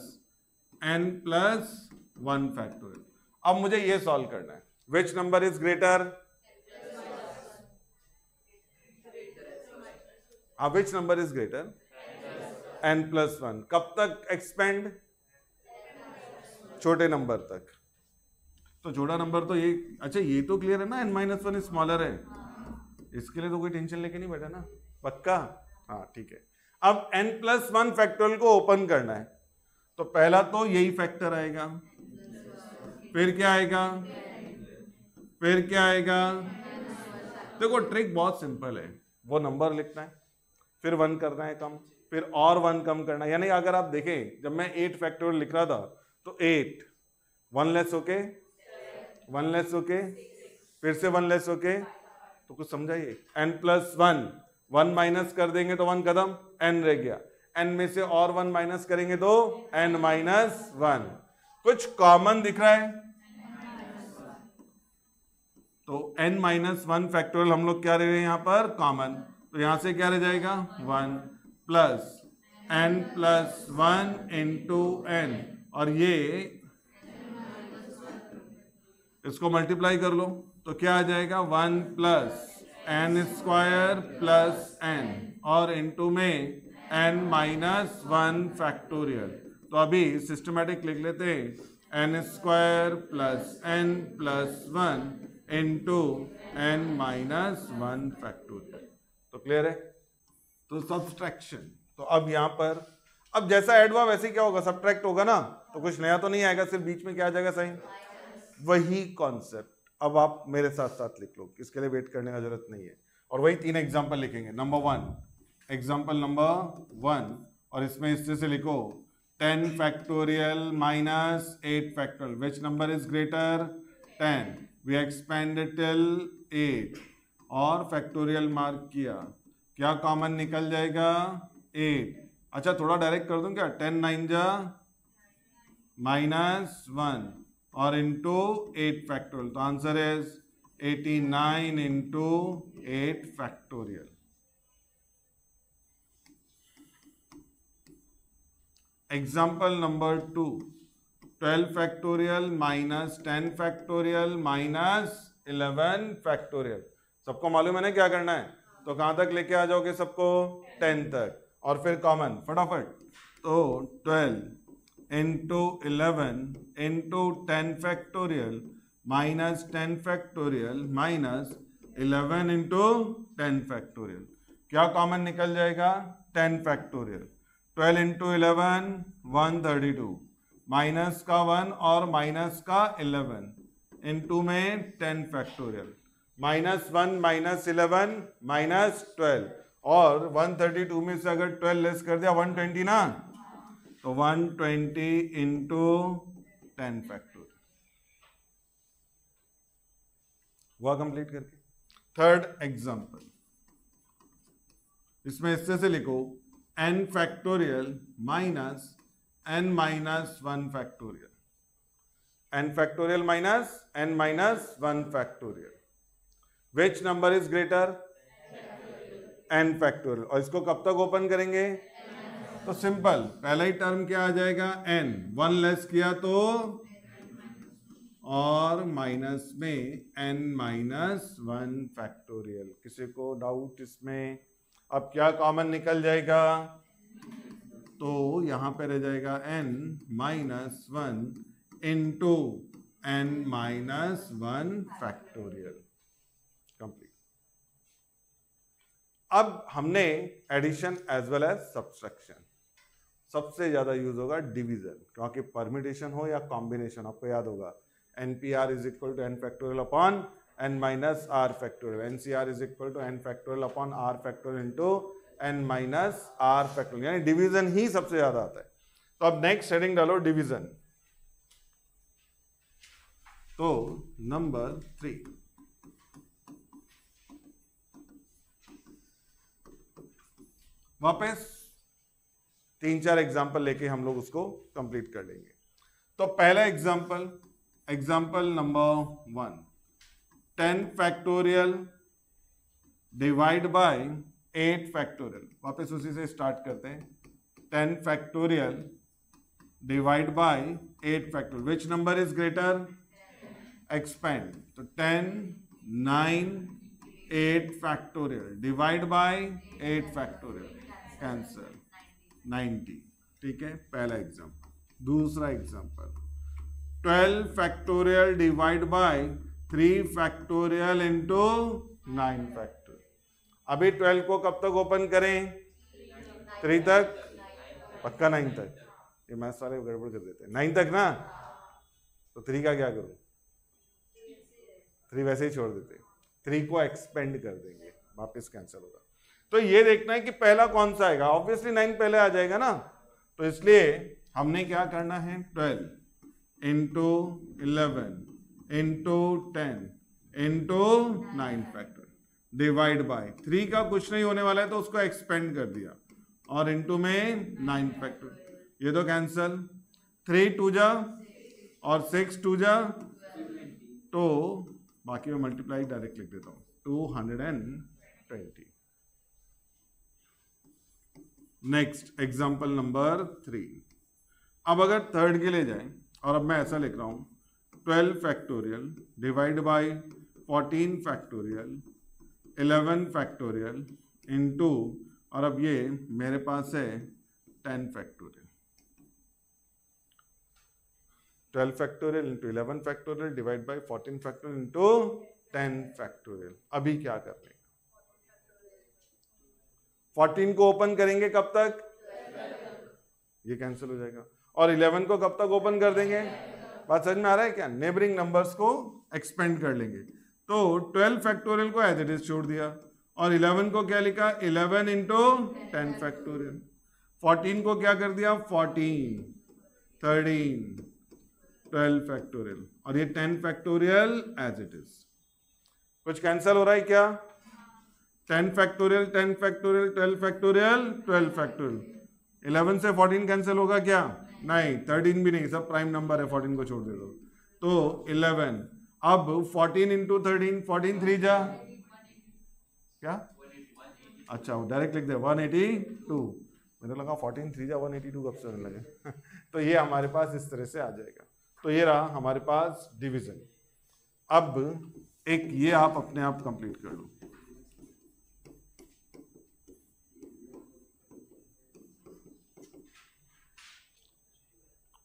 n plus 1 factorial. अब मुझे ये सॉल्व करना है, विच number is greater? Which number is greater? n plus 1। कब तक एक्सपेंड? छोटे नंबर तक। तो छोटा नंबर तो ये, अच्छा ये तो क्लियर है ना, n माइनस 1 स्मॉलर है, इसके लिए तो कोई टेंशन लेके नहीं बैठा ना, पक्का? हाँ ठीक है। अब n प्लस 1 फैक्टोरियल को ओपन करना है, तो पहला तो यही फैक्टर आएगा, फिर क्या आएगा, फिर क्या आएगा? देखो ट्रिक बहुत सिंपल है, वो नंबर लिखना है, फिर 1 करना है कम, फिर और 1 कम करना है। यानी अगर आप देखें, जब मैं 8 फैक्टोरियल लिख रहा था तो 8 1 लेस होके 1 लेस होके फिर से 1 लेस होके, तो कुछ समझाइए। n प्लस 1 माइनस कर देंगे तो 1 कदम, n रह गया, n में से और 1 माइनस करेंगे तो n माइनस 1। कुछ कॉमन दिख रहा है? तो n माइनस 1 फैक्टोरियल हम लोग क्या ले रहे हैं यहां पर? कॉमन। तो यहां से क्या रह जाएगा 1 plus n plus 1 into n, और ये इसको मल्टीप्लाई कर लो तो क्या आ जाएगा 1 plus n square plus n और इंटू में n माइनस 1 फैक्टोरियल। तो अभी सिस्टमैटिक लिख लेते हैं, n square plus n plus 1 into n minus 1 factorial. तो क्लियर है? तो सब्सट्रैक्शन, तो अब यहां पर, अब जैसा ऐड हुआ वैसे क्या होगा, सब्ट्रैक्ट होगा ना, तो कुछ नया तो नहीं आएगा, सिर्फ बीच में क्या आ जाएगा साइन, वही कॉन्सेप्ट। अब आप मेरे साथ साथ लिख लो, इसके लिए वेट करने का जरूरत नहीं है, और वही 3 एग्जाम्पल लिखेंगे। नंबर 1, एग्जाम्पल नंबर 1, और इसमें इस तरह से लिखो 10 factorial minus 8 factorial, which number is greater? 10। We expanded till 8 और फैक्टोरियल मार्क किया, क्या कॉमन निकल जाएगा? 8। अच्छा थोड़ा डायरेक्ट कर दूं क्या, 10 9 जा माइनस 1 और इंटू 8 फैक्टोरियल, तो answer is 89 into 8 factorial. Example number 2, 12 factorial minus 10 factorial minus 11 factorial. सबको मालूम है ना क्या करना है, तो कहां तक लेके आ जाओगे सबको? 10 तक, और फिर कॉमन फटाफट। तो 12 into 11 into 10 factorial minus 10 factorial minus 11 into 10 factorial, क्या कॉमन निकल जाएगा? 10 फैक्टोरियल। 12 इंटू 11 132 माइनस का 1 और माइनस का 11 इनटू में 10 फैक्टोरियल, -1 -11 -12, और 132 में से अगर 12 लेस कर दिया 120 ना, तो 120 इंटू 10 फैक्टोरियल हुआ कंप्लीट करके। थर्ड एग्जांपल, इसमें इससे से लिखो n factorial minus n minus 1 factorial, n factorial minus n minus 1 factorial, which number is greater, n factorial. और इसको कब तक ओपन करेंगे, तो सिंपल, पहला ही टर्म क्या आ जाएगा n, 1 लेस किया तो, और माइनस में n माइनस 1 फैक्टोरियल। किसी को डाउट इसमें? अब क्या कॉमन निकल जाएगा, तो यहां पे रह जाएगा n minus 1 into n minus 1 factorial, complete. अब हमने addition as well as subtraction, सबसे ज्यादा यूज होगा डिवीजन, क्योंकि परम्यूटेशन हो या कॉम्बिनेशन, आपको याद होगा NPR is equal to n factorial upon n minus r factorial, NCR is equal to n factorial upon r factorial into n minus r factorial, यानी डिवीजन ही सबसे ज्यादा आता है। तो अब नेक्स्ट हेडिंग डालो डिवीजन। तो नंबर 3, वापस 3-4 एग्जाम्पल लेके हम लोग उसको कंप्लीट कर लेंगे। तो पहला example, example number 1, 10 factorial divide by 8 factorial. वापस उसी से स्टार्ट करते हैं, 10 factorial divide by 8 factorial, which number is greater, expand. तो 10 9 8 factorial divide by 8 factorial, cancel, 90। ठीक है, पहला एग्जाम्पल। दूसरा example, 12 factorial divide by 3 factorial into 9 factorial. अभी 12 को कब तक ओपन करें, 3 तक, पक्का 9 तक, ये मैथ सारे गड़बड़ कर देते हैं, 9 तक ना, तो 3 का क्या करूं, 3 वैसे ही छोड़ देते, 3 को एक्सपेंड कर देंगे, वापस कैंसिल होगा। तो ये देखना है कि पहला कौन सा आएगा, ऑब्वियसली 9 पहले आ जाएगा ना, तो इसलिए हमने क्या करना है, 12 into 11 into 10 into 9 factor divide by 3 का कुछ नहीं होने वाला है तो उसको एक्सपेंड कर दिया, और इंटू में 9 फैक्टर, ये तो कैंसल, 3 2 जा और 6 2 जा, तो बाकी में मल्टीप्लाई डायरेक्ट लिख देता हूं, 220। Next example number 3। अब अगर थर्ड के लिए जाएं, और अब मैं ऐसा लिख रहा हूं, 12 factorial divide by 14 factorial 11 factorial into, और अब ये मेरे पास है 10 factorial, 12 factorial into 11 factorial divide by 14 factorial into 10 factorial. अभी क्या करने, 14 को ओपन करेंगे कब तक, ये कैंसिल हो जाएगा, और 11 को कब तक ओपन कर देंगे, बात समझ में आ रहा है क्या, नेबरिंग नंबर्स को एक्सपेंड कर लेंगे। तो 12 फैक्टोरियल को एज इट इज छोड़ दिया, और 11 को क्या लिखा, 11 इंटू 10 फैक्टोरियल, 14 को क्या कर दिया, 14 13 12 फैक्टोरियल, और ये 10 फैक्टोरियल एज इट इज। कुछ कैंसिल हो रहा है क्या, 10 फैक्टोरियल 10 फैक्टोरियल 12 फैक्टोरियल 12 फैक्टोरियल, 11 से 14 कैंसिल होगा क्या, नहीं, 13 भी नहीं, सब प्राइम नंबर है, 14 को छोड़ दे दो, तो 11। अब 14 इंटू 13, 14 3 जा, क्या, अच्छा डायरेक्ट लिख दे 182, मुझे लगा 14 3 जा 182 कब से होने लगे तो ये हमारे पास इस तरह से आ जाएगा। तो ये रहा हमारे पास डिवीजन। अब एक ये आप अपने आप कंप्लीट कर लो,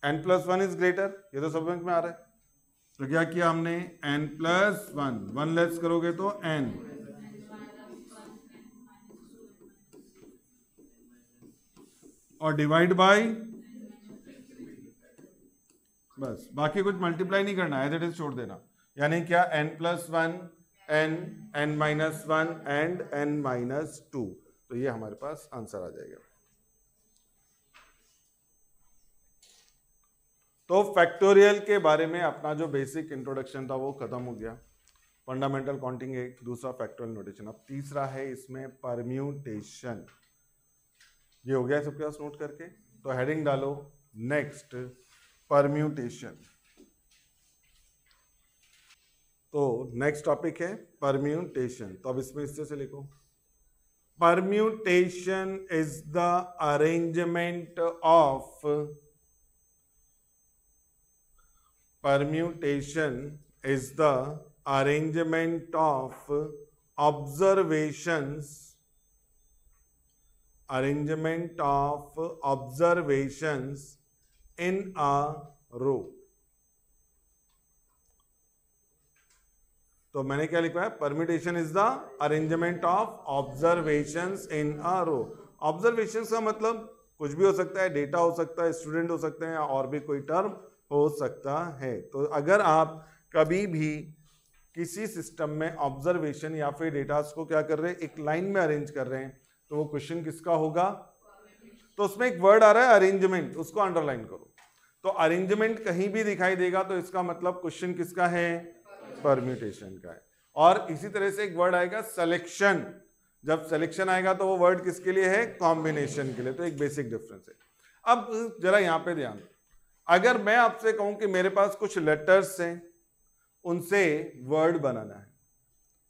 n+1 इज ग्रेटर, ये तो समझ में आ रहा है। तो क्या किया हमने, n+1, 1 लेस करोगे तो n, और डिवाइड बाय बस, बाकी कुछ मल्टीप्लाई नहीं करना, एज इट इज छोड़ देना। यानी क्या, n+1 n n-1 and n-2। तो ये हमारे पास आंसर आ जाएगा। तो फैक्टोरियल के बारे में अपना जो बेसिक इंट्रोडक्शन था वो खत्म हो गया। फंडामेंटल काउंटिंग एक, दूसरा फैक्टोरियल नोटेशन। अब तीसरा है इसमें परम्यूटेशन। ये हो गया सबके पास नोट करके, तो हेडिंग डालो नेक्स्ट परम्यूटेशन। तो नेक्स्ट टॉपिक है परम्यूटेशन। तो अब इसमें इससे से लिखो, permutation is the arrangement of, permutation is the arrangement of observations in a row। तो मैंने क्या लिखा है, permutation is the arrangement of observations in a row. Observations का मतलब कुछ भी हो सकता है, डेटा हो सकता है, स्टूडेंट हो सकते हैं, और भी कोई टर्म हो सकता है। तो अगर आप कभी भी किसी सिस्टम में ऑब्जर्वेशन या फिर डेटास को क्या कर रहे हैं, एक लाइन में अरेंज कर रहे हैं, तो वो क्वेश्चन किसका होगा। तो उसमें एक वर्ड आ रहा है अरेंजमेंट, उसको अंडरलाइन करो। तो अरेंजमेंट कहीं भी दिखाई देगा तो इसका मतलब क्वेश्चन किसका है, परम्यूटेशन का है। और इसी तरह से एक वर्ड आएगा सिलेक्शन, जब सिलेक्शन आएगा तो वो वर्ड किसके लिए है, कॉम्बिनेशन के लिए। तो एक बेसिक डिफरेंस है। अब जरा यहाँ पे ध्यान दो, अगर मैं आपसे कहूं कि मेरे पास कुछ लेटर्स हैं, उनसे वर्ड बनाना है,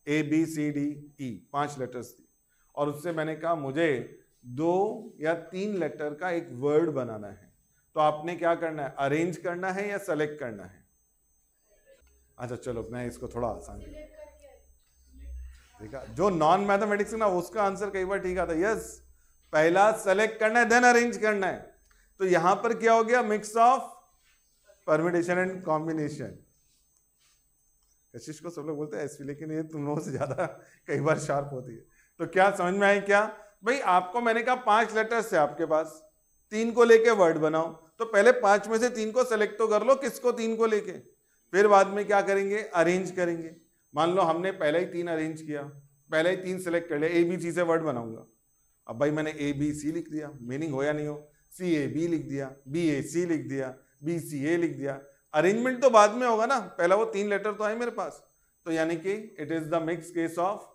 ABCDE 5 लेटर्स थी, और उससे मैंने कहा मुझे 2 या 3 लेटर का एक वर्ड बनाना है, तो आपने क्या करना है, अरेंज करना है या सेलेक्ट करना है। अच्छा चलो मैं इसको थोड़ा आसान, ठीक है, जो नॉन मैथमेटिक्स ना उसका आंसर कई बार ठीक आता है, यस, पहला सेलेक्ट करना है देन अरेंज करना है। तो यहां पर क्या हो गया, mix of permutation and combination. कशिश को सब लोग बोलते हैं एसपी, लेकिन ये तुम लोगों से ज्यादा कई बार शार्प होती है। तो क्या समझ में आई क्या भाई, आपको मैंने कहा 5 लेटर्स है आपके पास, 3 को लेके वर्ड बनाओ, तो पहले 5 में से 3 को सेलेक्ट तो कर लो, किसको, 3 को लेके, फिर बाद में क्या करेंगे, अरेंज करेंगे। मान लो हमने पहले ही 3 अरेंज किया, पहले ही 3 सेलेक्ट कर लिया, ABC से वर्ड बनाऊंगा। अब भाई मैंने ABC लिख दिया, मीनिंग हो या नहीं हो, CAB लिख दिया, BAC लिख दिया, BCA लिख दिया, अरेंजमेंट तो बाद में होगा ना, पहला वो 3 लेटर तो आए मेरे पास। तो यानी कि it is the mix case of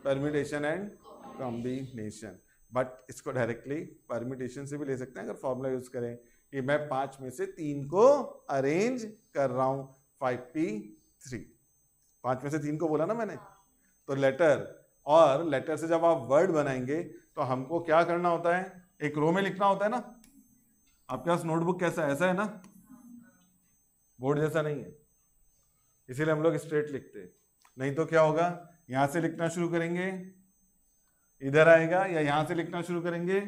permutation and combination. But इसको डायरेक्टली परम्यूटेशन से भी ले सकते हैं अगर फॉर्मूला यूज करें कि मैं 5 में से 3 को अरेंज कर रहा हूं, 5P3, 5 में से 3 को बोला ना मैंने। तो लेटर, और लेटर से जब आप वर्ड बनाएंगे तो हमको क्या करना होता है, एक रो में लिखना होता है ना। आपके पास नोटबुक कैसा है, ऐसा है ना, बोर्ड जैसा नहीं है, इसीलिए हम लोग स्ट्रेट लिखते हैं। नहीं तो क्या होगा, यहां से लिखना शुरू करेंगे इधर आएगा, या यहां से लिखना शुरू करेंगे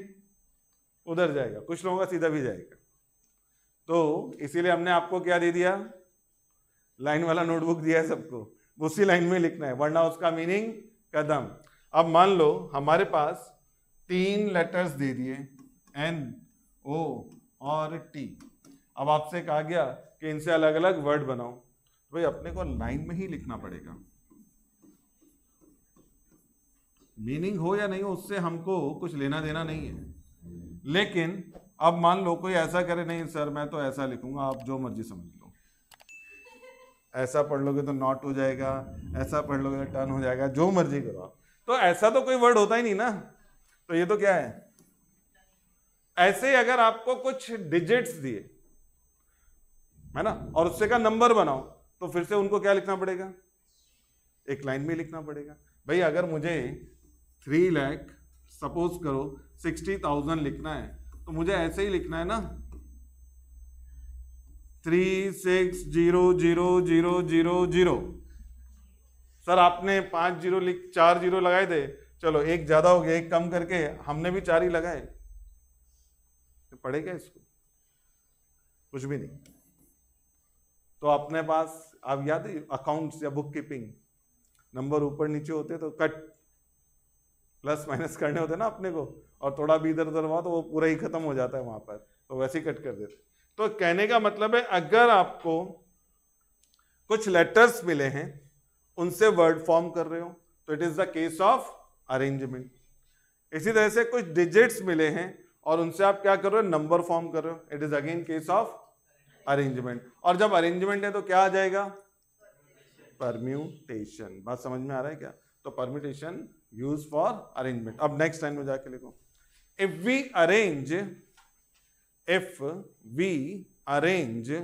उधर जाएगा, कुछ लोगों का सीधा भी जाएगा। तो इसीलिए हमने आपको क्या दे दिया, लाइन वाला नोटबुक दिया है सबको, उसी लाइन में लिखना है, वरना उसका मीनिंग कदम। अब मान लो हमारे पास 3 लेटर्स दे दिए, NO और T। अब आपसे कहा गया कि इनसे अलग अलग वर्ड बनाओ, भाई अपने को लाइन में ही लिखना पड़ेगा, मीनिंग हो या नहीं हो उससे हमको कुछ लेना देना नहीं है। लेकिन अब मान लो कोई ऐसा करे, नहीं सर मैं तो ऐसा लिखूंगा, आप जो मर्जी समझ लो, ऐसा पढ़ लोगे तो नॉट हो जाएगा, ऐसा पढ़ लोगे तो टर्न हो जाएगा, जो मर्जी करो आप। तो ऐसा तो कोई वर्ड होता ही नहीं ना। तो ये तो क्या है, ऐसे ही अगर आपको कुछ डिजिट्स दिए है ना, और उससे का नंबर बनाओ, तो फिर से उनको क्या लिखना पड़ेगा, एक लाइन में लिखना पड़ेगा। भाई अगर मुझे 3 लाख सपोज करो 60,000 लिखना है, तो मुझे ऐसे ही लिखना है ना, 360000। सर आपने 5 जीरो 4 जीरो लगाए थे, चलो एक ज्यादा हो गया, एक कम करके हमने भी 4 ही लगाए, तो पड़ेगा इसको कुछ भी नहीं। तो अपने पास आप याद है अकाउंट्स या बुक कीपिंग, नंबर ऊपर नीचे होते तो कट प्लस माइनस करने होते ना अपने को, और थोड़ा भी इधर उधर हुआ तो वो पूरा ही खत्म हो जाता है वहां पर, तो वैसे ही कट कर देते। तो कहने का मतलब है अगर आपको कुछ लेटर्स मिले हैं उनसे वर्ड फॉर्म कर रहे हो तो it is the case of arrangement. इसी तरह से कुछ डिजिट्स मिले हैं और उनसे आप क्या कर रहे हो, नंबर फॉर्म कर रहे हो, it is again case of arrangement. और जब अरेंजमेंट है तो क्या आ जाएगा, परम्यूटेशन। बात समझ में आ रहा है क्या? तो परम्यूटेशन यूज फॉर अरेंजमेंट। अब नेक्स्ट लाइन में जाके लिखो, if we arrange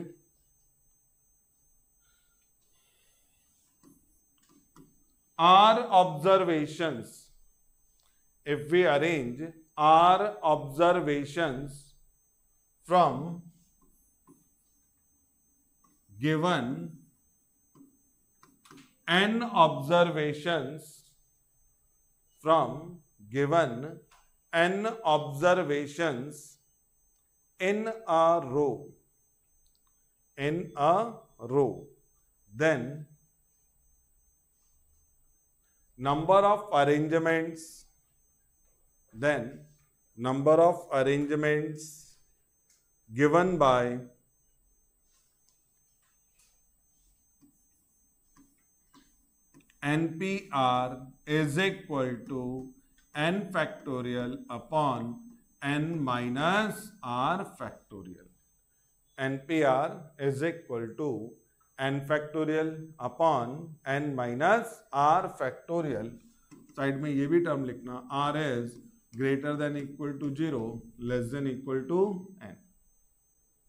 our observations, if we arrange our observations from given n observations from given n observations in a row, then number of arrangements given by NPR is equal to n factorial upon n minus r factorial. NPR is equal to n factorial upon n minus r factorial. Side में ये भी term लिखना, r is greater than equal to 0 less than equal to n।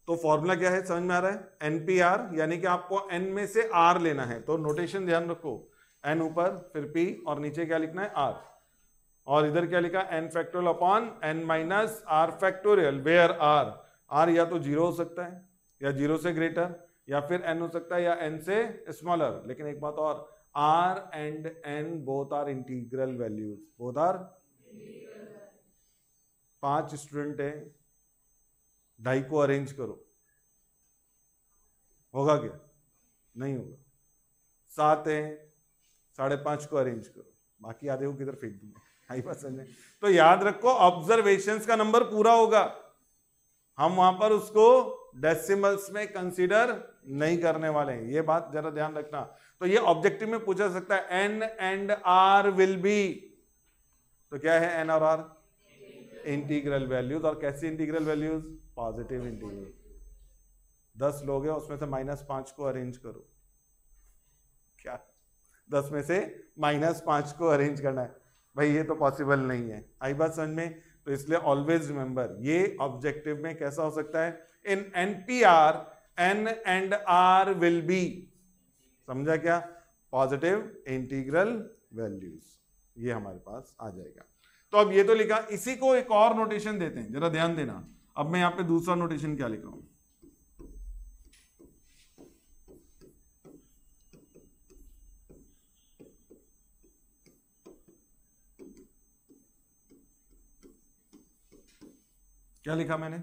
तो formula क्या है, समझ में आ रहा है? NPR यानी कि आपको n में से r लेना है, तो नोटेशन ध्यान रखो, n ऊपर फिर p और नीचे क्या लिखना है, r। और इधर क्या लिखा, n factorial upon n minus r factorial, where r या तो 0 हो सकता है या 0 से ग्रेटर, या फिर n हो सकता है या n से स्मॉलर। लेकिन एक बात और, r and n both are integral values, both are. 5 student है, 2.5 को अरेंज करो, होगा क्या? नहीं होगा। 7 है, 5.5 को अरेंज करो, बाकी आधे को किधर फेंक दूंगा। आई बात समझे? तो याद रखो ऑब्जर्वेशंस का नंबर पूरा होगा, हम वहां पर उसको डेसिमल्स में कंसीडर नहीं करने वाले हैं, ये बात जरा ध्यान रखना। तो ये ऑब्जेक्टिव में पूछा सकता है, n and r will be, तो क्या है n और r? Integral values. और कैसी इंटीग्रल वैल्यूज? Positive integral. 10 लोग हैं, उसमें से -5 को अरेंज करो, क्या 10 में से -5 को अरेंज करना है? भाई ये तो पॉसिबल नहीं है। आई बात समझ में? तो इसलिए ऑलवेज रिमेंबर, ये ऑब्जेक्टिव में कैसा हो सकता है, इन NPR n and r will be, समझा क्या? पॉजिटिव इंटीग्रल वैल्यूज, ये हमारे पास आ जाएगा। तो अब ये तो लिखा, इसी को एक और नोटेशन देते हैं, जरा ध्यान देना। अब मैं यहां पे दूसरा नोटेशन क्या लिखा हूं, क्या लिखा मैंने?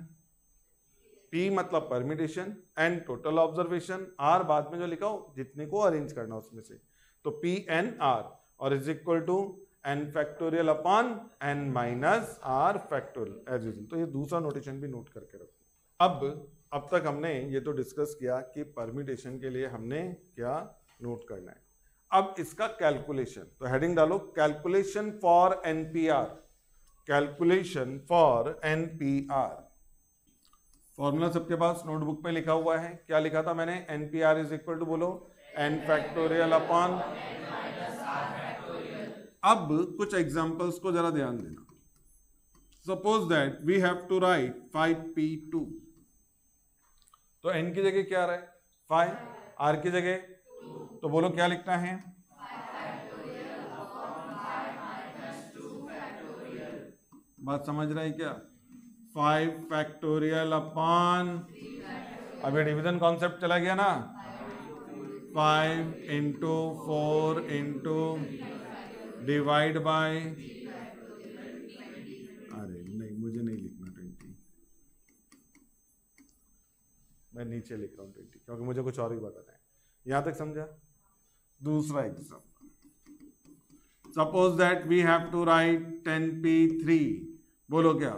P मतलब permutation, N total observation, R बाद में जो लिखा हो जितने को अरेंज करना उसमें से, तो PNR और is equal to n factorial upon n minus r factorial as usual. तो ये दूसरा नोटेशन भी नोट करके रखो। अब तक हमने ये तो डिस्कस किया कि परम्यूटेशन के लिए हमने क्या नोट करना है। अब इसका कैलकुलेशन, तो हेडिंग डालो, calculation for NPR, calculation for NPR। Formula सबके पास नोटबुक पे लिखा हुआ है, क्या लिखा था मैंने? NPR इज इक्वल टू, बोलो, n फैक्टोरियल अपॉन। अब कुछ एग्जांपल्स को जरा ध्यान देना। Suppose that we have to write 5p2, तो n की जगह क्या आ रहा है? 5, r की जगह, तो बोलो क्या लिखना है? बात समझ रहा है क्या? 5 फैक्टोरियल अपॉन, अब ये डिवीजन कॉन्सेप्ट चला गया ना, 5 इंटू 4 इंटू डिवाइड बाय, अरे नहीं मुझे नहीं लिखना 20, मैं नीचे लिख रहा हूँ 20 क्योंकि मुझे कुछ और ही बताना है। यहां तक समझा? दूसरा example, suppose that we have to write 10p3, बोलो क्या?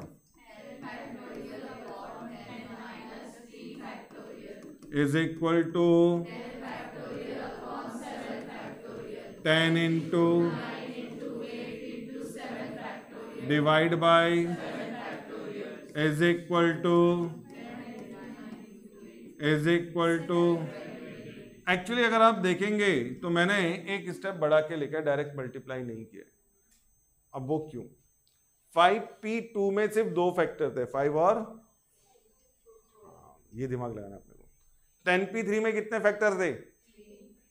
Is equal to 10 into divide by is equal to actually अगर आप देखेंगे तो मैंने एक स्टेप बढ़ा के लिखा, डायरेक्ट मल्टीप्लाई नहीं किया। अब वो क्यों? 5p2 में सिर्फ 2 फैक्टर थे, 5 और ये दिमाग लगाना अपने को। 10p3 में कितने फैक्टर थे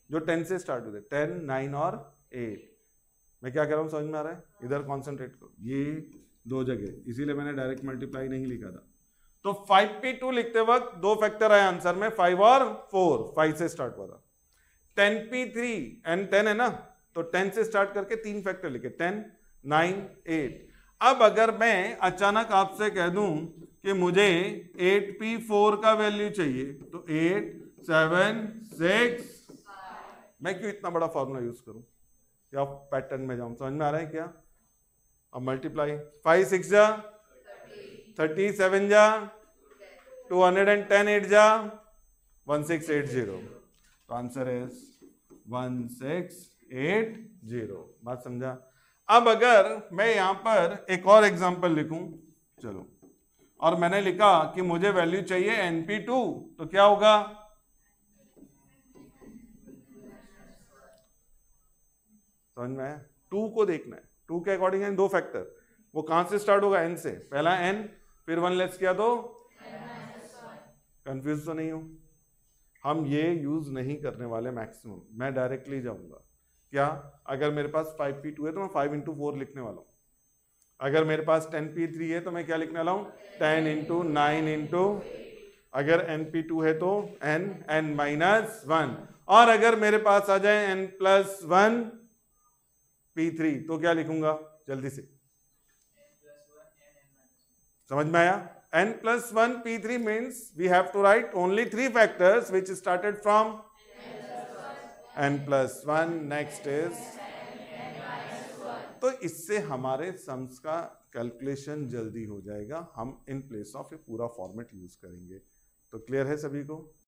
जो 10 से स्टार्ट होते? 10, 9 और 8। मैं क्या कह रहा हूं, समझ में आ रहा है? इधर कॉन्सेंट्रेट करो, ये 2 जगह, इसीलिए मैंने डायरेक्ट मल्टीप्लाई नहीं लिखा था। तो 5p2 लिखते वक्त 2 फैक्टर आए आंसर में, 5 और 4, 5 से स्टार्ट हुआ था। 10p3 एंड 10 है ना, तो 10 से स्टार्ट करके 3 फैक्टर लिखे, 10, 9, 8। अब अगर मैं अचानक आपसे कह दूं कि मुझे 8p4 का वैल्यू चाहिए, तो 8, 7, 6, मैं क्यों इतना बड़ा फॉर्मूला यूज करूं? या पैटर्न में जाऊं? समझ में आ रहा है क्या? अब मल्टीप्लाई, 5 6 जा 30, 7 जा 210, 8 जा 1680। तो आंसर इज 1680। बात समझा? अब अगर मैं यहां पर एक और एग्जांपल लिखूं, चलो, और मैंने लिखा कि मुझे वैल्यू चाहिए np2, तो क्या होगा? समझ में आया? 2 को देखना है, 2 के अकॉर्डिंग है 2 फैक्टर, वो कहां से स्टार्ट होगा? n से। पहला n, फिर 1 लेस किया तो कंफ्यूज तो नहीं हो? हम ये यूज नहीं करने वाले मैक्सिमम, मैं डायरेक्टली जाऊंगा। क्या? अगर मेरे पास 5p2 है तो मैं 5 इंटू 4 लिखने वाला हूं। अगर मेरे पास 10p3 है तो मैं क्या लिखने वाला हूं? 10 इंटू 9 इंटू, अगर np2 है तो n -1, और अगर मेरे पास आ जाए n+1 p3 तो क्या लिखूंगा? जल्दी से समझ में आया? n+1 p3 means we have to write only 3 factors which started from n+1, next is, तो इससे हमारे सम्स का कैलकुलेशन जल्दी हो जाएगा। हम इन प्लेस ऑफ ये पूरा फॉर्मेट यूज करेंगे। तो क्लियर है सभी को?